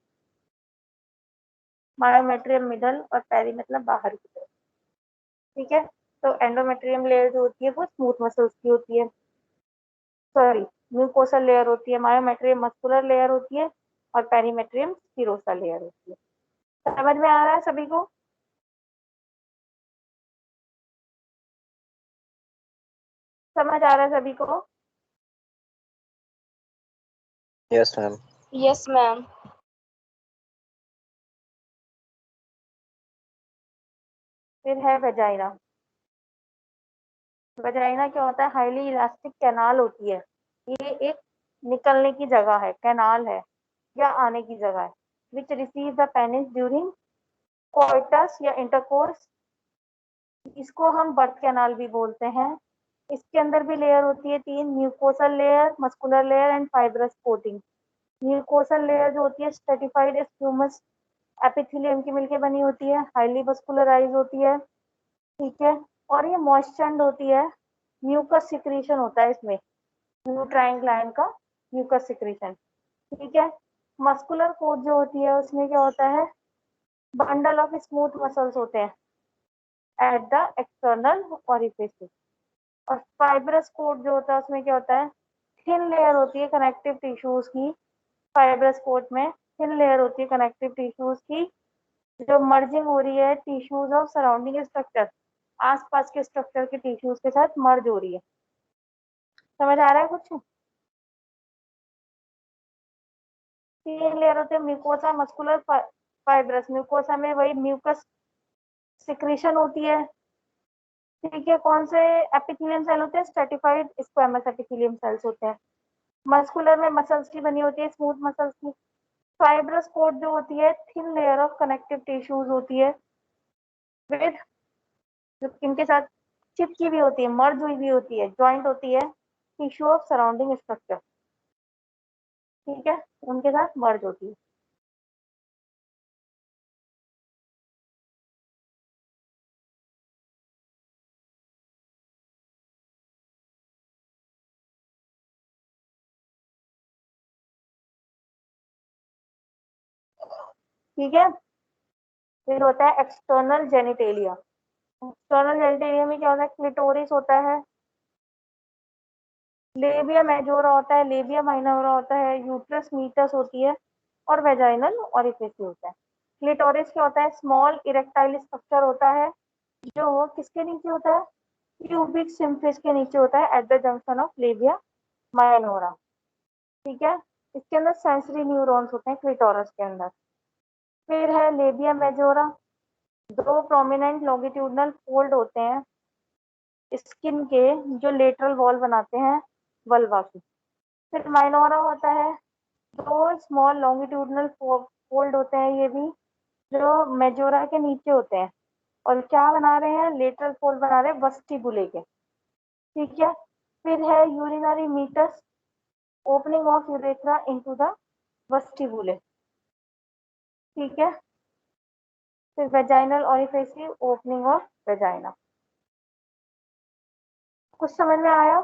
मायोमेट्रियम मिडल और पेरी मतलब बाहर की तरफ, ठीक है। तो एंडोमेट्रियम लेयर जो होती है वो स्मूथ मसल्स की होती है, सॉरी म्यूकोसल लेयर होती है, मायोमेट्रियम मस्कुलर लेयर होती है और पेरीमेट्रियम स्पिरोसा लेयर होती है। समझ में आ रहा है सभी को? समझ आ रहा है सभी को? Yes ma'am. Yes ma'am. फिर है वेजाइना। वेजाइना क्या होता है? हाईली इलास्टिक कैनाल होती है, ये एक निकलने की जगह है, कैनाल है या आने की जगह है, which receive the penis during coitus या इंटरकोर्स। इसको हम बर्थ कैनाल भी बोलते हैं। इसके अंदर भी लेयर होती है 3, mucosal layer, muscular layer and fibrous coating. Mucosal layer जो होती है स्ट्रेटिफाइड स्क्यूमस एपिथेलियम की मिलकर बनी होती है, हाईली मस्कुलराइज होती है, ठीक है। और ये मॉइस्चर्ड होती है, म्यूकस सिक्रीशन होता है इसमें, न्यूट्राइन ग्लैंड का म्यूकस सिक्रीशन, ठीक है। मस्कुलर कोट जो होती है उसमें क्या होता है? बंडल ऑफ स्मूथ मसल्स होते हैं एट द एक्सटर्नल ओरिफिस। और फाइब्रस कोट जो होता है उसमें क्या होता है? थिन लेयर होती है कनेक्टिव टिश्यूज की। फाइब्रस कोट में थिन लेयर होती है कनेक्टिव टिश्यूज की, जो मर्जिंग हो रही है टिश्यूज ऑफ सराउंडिंग स्ट्रक्चर, आसपास के स्ट्रक्चर के टिश्यूज के साथ मर्ज हो रही है। समझ आ रहा है कुछ? 3 लेयर होते हैं, म्यूकोसा, मस्कुलर, फाइब्रस। म्यूकोसा में वही म्यूकस सिक्रीशन होती है, ठीक है। कौन से एपिथेलियम सेल होते हैं? स्ट्रेटिफाइड स्क्वेमस एपिथेलियम सेल्स होते हैं। मस्कुलर में मसल्स की बनी होती है, स्मूथ मसल्स की। फाइब्रस कोट जो होती है thin layer of connective tissues होती है, विद जो इनके साथ चिपकी भी होती है, मर्ज हुई भी होती है, ज्वाइंट होती है टिश्यू ऑफ सराउंडिंग स्ट्रक्चर, ठीक है, उनके साथ मर्ज होती है। ठीक है। फिर होता है एक्सटर्नल जेनिटेलिया। एक्सटर्नल जेनिटेलिया में क्या होता है? क्लिटोरिस होता है, लेबिया मेजोरा होता है, लेबिया माइनोरा होता है, यूट्रस मीटस होती है और वेजाइनल ओरिफिस होता है। क्लिटोरिस क्या होता है? स्मॉल इरेक्टाइल स्ट्रक्चर होता है, जो किसके नीचे होता है? प्यूबिक सिम्फिस के नीचे होता है at the junction of labia minora, ठीक है। इसके अंदर सेंसरी न्यूरॉन्स होते हैं क्लिटोरस के अंदर। फिर है labia majora, 2 prominent longitudinal fold होते हैं स्किन के, जो लेटरल वॉल बनाते हैं वल्वा की। फिर माइनोरा होता है, 2 स्मॉल लॉन्गिट्यूडनल फोल्ड होते हैं ये भी, जो मेजोरा के नीचे होते हैं और क्या बना रहे हैं? लेटरल फोल्ड बना रहे हैं वस्टिबुले के, ठीक है। फिर है urinary meatus, opening of urethra into the vestibule, ठीक है। फिर vaginal orifice, opening of vagina. कुछ समझ में आया?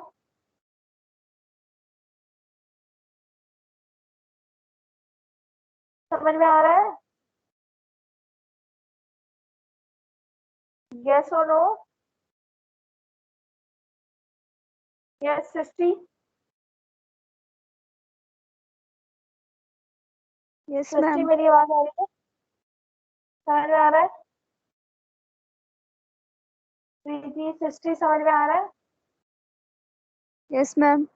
समझ में आ रहा है? यस और नो? यस सृष्टि? यस सृष्टि मैम। मेरी आवाज आ रही है? समझ में आ रहा है? प्रीति हिस्ट्री समझ में आ रहा है? Yes ma'am.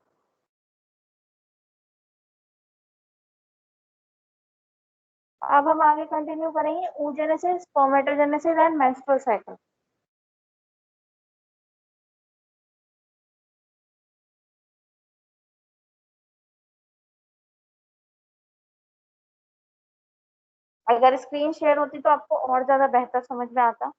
अब हम आगे कंटिन्यू करेंगे oogenesis, spermatogenesis and menstrual cycle। अगर स्क्रीन शेयर होती तो आपको और ज्यादा बेहतर समझ में आता।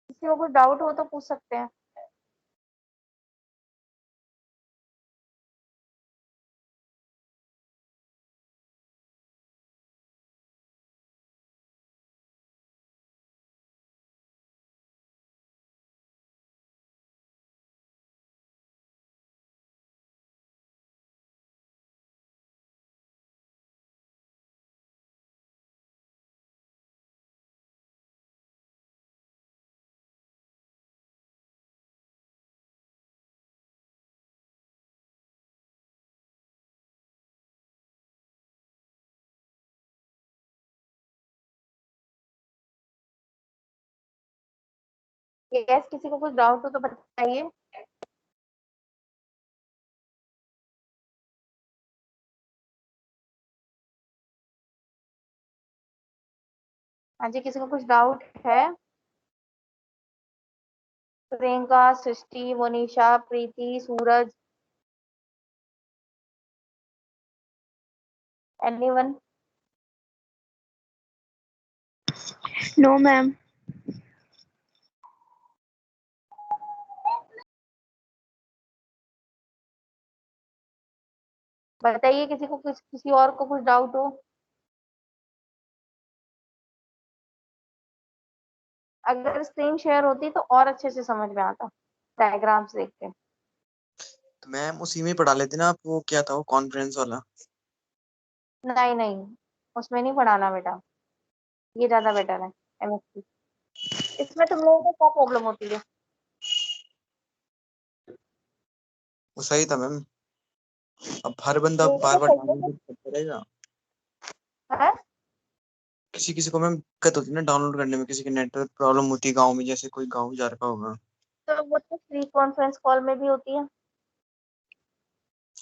किसी को कुछ डाउट हो तो पूछ सकते हैं। यस, किसी को कुछ डाउट हो तो बताइए। हाँ जी, किसी को कुछ डाउट है? Priyanka, Srishti, Monisha, Preeti, Suraj, anyone? No ma'am. बताइए किसी को कुछ, किसी और को कुछ डाउट हो। अगर स्क्रीन शेयर होती तो और अच्छे से समझ में आता डायग्राम्स देख के। तो मैम उसी में पढ़ा लेते ना आप, वो क्या था वो कॉन्फ्रेंस वाला। नहीं नहीं, उसमें नहीं पढ़ाना बेटा, ये ज्यादा बेटर है एमएससी। इसमें तुम लोगों को क्या प्रॉब्लम होती है? वो सही था मैम। अब हर बंदा मेरी बार तो बार सही है। डाउनलोड करेगा। है? किसी किसी को मैम दिक्कत होती है ना डाउनलोड करने में, किसी की नेटवर्क प्रॉब्लम होती है गांव में, जैसे कोई गांव जा रखा होगा। तो वो तो फ्री कॉन्फ्रेंस कॉल में भी होती है।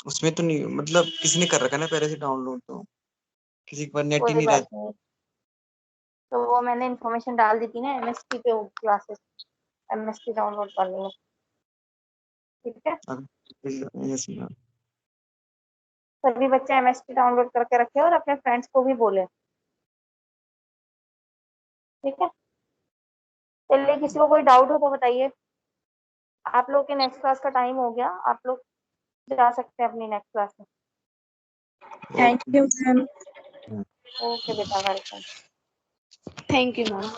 उसमें तो नहीं, मतलब किसी ने कर रखा है ना पहले से डाउनलोड, तो किसी के पास नेट ही कोई नहीं बात रहता। नहीं, तो वो मैंने इन्फॉर्मेशन डाल दी थी ना, एमएसटी पे होगी क्लासेस, एमएसटी डाउनलोड कर लेंगे। ठीक है, यस मैम। सभी बच्चे एमएसटी डाउनलोड करके रखे और अपने फ्रेंड्स को भी बोले। ठीक है, चलिए किसी को कोई डाउट हो तो बताइए। आप लोग के नेक्स्ट क्लास का टाइम हो गया, आप लोग जा सकते हैं अपनी नेक्स्ट क्लास में। Thank you ma'am. ओके बेटा, वेलकम। Thank you ma'am.